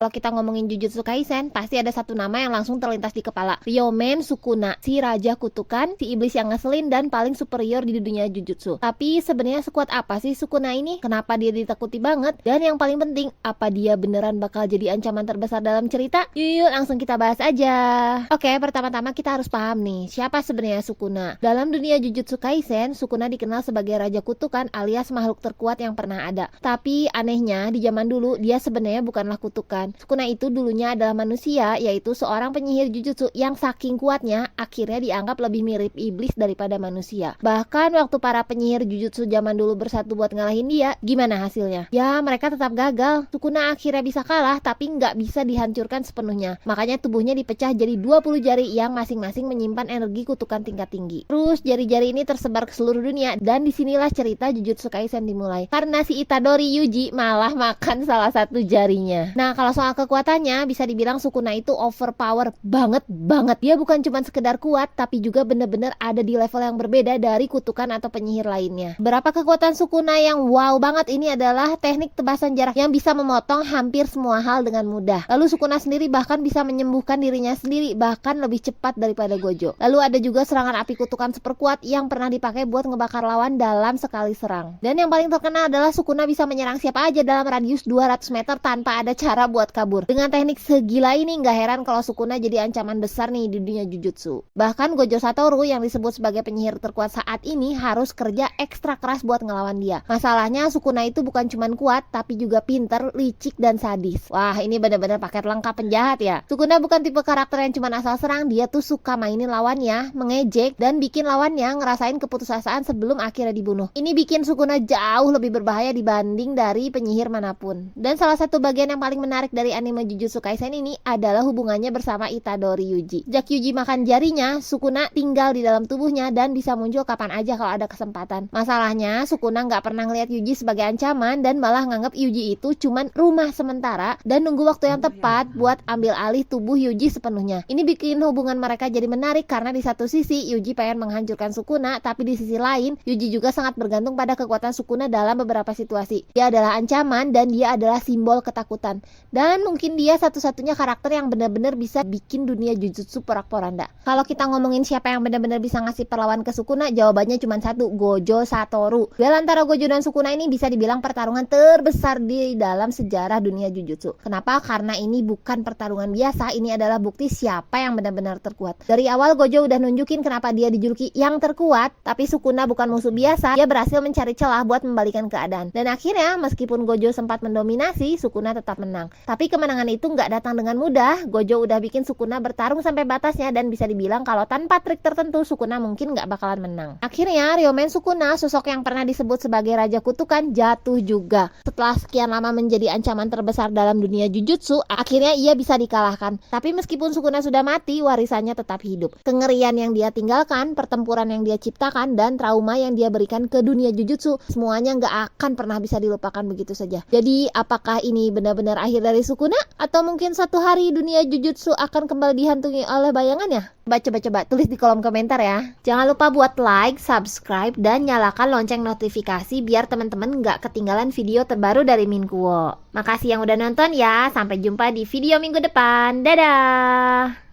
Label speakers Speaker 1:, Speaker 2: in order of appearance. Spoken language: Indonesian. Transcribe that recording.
Speaker 1: Kalau kita ngomongin Jujutsu Kaisen, pasti ada satu nama yang langsung terlintas di kepala. Ryomen Sukuna, si raja kutukan, si iblis yang ngeselin dan paling superior di dunia Jujutsu. Tapi sebenarnya sekuat apa sih Sukuna ini? Kenapa dia ditakuti banget? Dan yang paling penting, apa dia beneran bakal jadi ancaman terbesar dalam cerita? Yuk langsung kita bahas aja. Oke, pertama-tama kita harus paham nih, siapa sebenarnya Sukuna? Dalam dunia Jujutsu Kaisen, Sukuna dikenal sebagai raja kutukan alias makhluk terkuat yang pernah ada. Tapi anehnya, di zaman dulu dia sebenarnya bukanlah kutukan. Sukuna itu dulunya adalah manusia, yaitu seorang penyihir Jujutsu yang saking kuatnya akhirnya dianggap lebih mirip iblis daripada manusia. Bahkan waktu para penyihir Jujutsu zaman dulu bersatu buat ngalahin dia, gimana hasilnya? Ya mereka tetap gagal. Sukuna akhirnya bisa kalah tapi nggak bisa dihancurkan sepenuhnya. Makanya tubuhnya dipecah jadi 20 jari yang masing-masing menyimpan energi kutukan tingkat tinggi. Terus jari-jari ini tersebar ke seluruh dunia dan disinilah cerita Jujutsu Kaisen dimulai. Karena si Itadori Yuji malah makan salah satu jarinya. Nah kalau soal kekuatannya bisa dibilang Sukuna itu overpower banget. Dia bukan cuma sekedar kuat tapi juga bener-bener ada di level yang berbeda dari kutukan atau penyihir lainnya. Berapa kekuatan Sukuna yang wow banget ini adalah teknik tebasan jarak yang bisa memotong hampir semua hal dengan mudah. Lalu Sukuna sendiri bahkan bisa menyembuhkan dirinya sendiri bahkan lebih cepat daripada Gojo. Lalu ada juga serangan api kutukan super kuat yang pernah dipakai buat ngebakar lawan dalam sekali serang. Dan yang paling terkenal adalah Sukuna bisa menyerang siapa aja dalam radius 200 meter tanpa ada cara buat kabur. Dengan teknik segila ini nggak heran kalau Sukuna jadi ancaman besar nih di dunia Jujutsu. Bahkan Gojo Satoru yang disebut sebagai penyihir terkuat saat ini harus kerja ekstra keras buat ngelawan dia. Masalahnya Sukuna itu bukan cuma kuat tapi juga pinter, licik dan sadis. Wah ini benar-benar paket lengkap penjahat ya. Sukuna bukan tipe karakter yang cuma asal serang, dia tuh suka mainin lawannya, mengejek dan bikin lawannya ngerasain keputusasaan sebelum akhirnya dibunuh. Ini bikin Sukuna jauh lebih berbahaya dibanding dari penyihir manapun. Dan salah satu bagian yang paling menarik dari anime Jujutsu Kaisen ini adalah hubungannya bersama Itadori Yuji. Sejak Yuji makan jarinya, Sukuna tinggal di dalam tubuhnya dan bisa muncul kapan aja kalau ada kesempatan. Masalahnya, Sukuna nggak pernah ngelihat Yuji sebagai ancaman dan malah nganggap Yuji itu cuman rumah sementara dan nunggu waktu yang tepat buat ambil alih tubuh Yuji sepenuhnya. Ini bikin hubungan mereka jadi menarik karena di satu sisi Yuji pengen menghancurkan Sukuna, tapi di sisi lain Yuji juga sangat bergantung pada kekuatan Sukuna dalam beberapa situasi. Dia adalah ancaman dan dia adalah simbol ketakutan. Dan mungkin dia satu-satunya karakter yang benar-benar bisa bikin dunia Jujutsu porak-poranda. Kalau kita ngomongin siapa yang benar-benar bisa ngasih perlawan ke Sukuna, jawabannya cuma satu, Gojo Satoru. Duel antara Gojo dan Sukuna ini bisa dibilang pertarungan terbesar di dalam sejarah dunia Jujutsu. Kenapa? Karena ini bukan pertarungan biasa, ini adalah bukti siapa yang benar-benar terkuat. Dari awal Gojo udah nunjukin kenapa dia dijuluki yang terkuat, tapi Sukuna bukan musuh biasa, dia berhasil mencari celah buat membalikan keadaan. Dan akhirnya meskipun Gojo sempat mendominasi, Sukuna tetap menang. Tapi kemenangan itu nggak datang dengan mudah. Gojo udah bikin Sukuna bertarung sampai batasnya dan bisa dibilang kalau tanpa trik tertentu Sukuna mungkin nggak bakalan menang. Akhirnya Ryomen Sukuna, sosok yang pernah disebut sebagai raja kutukan, jatuh juga. Setelah sekian lama menjadi ancaman terbesar dalam dunia Jujutsu, akhirnya ia bisa dikalahkan. Tapi meskipun Sukuna sudah mati, warisannya tetap hidup. Kengerian yang dia tinggalkan, pertempuran yang dia ciptakan, dan trauma yang dia berikan ke dunia Jujutsu, semuanya nggak akan pernah bisa dilupakan begitu saja. Jadi apakah ini benar-benar akhir dari Sukuna? Atau mungkin suatu hari dunia Jujutsu akan kembali dihantui oleh bayangannya? Coba tulis di kolom komentar ya. Jangan lupa buat like, subscribe, dan nyalakan lonceng notifikasi biar teman-teman nggak ketinggalan video terbaru dari Minkuwo. Makasih yang udah nonton ya. Sampai jumpa di video minggu depan. Dadah!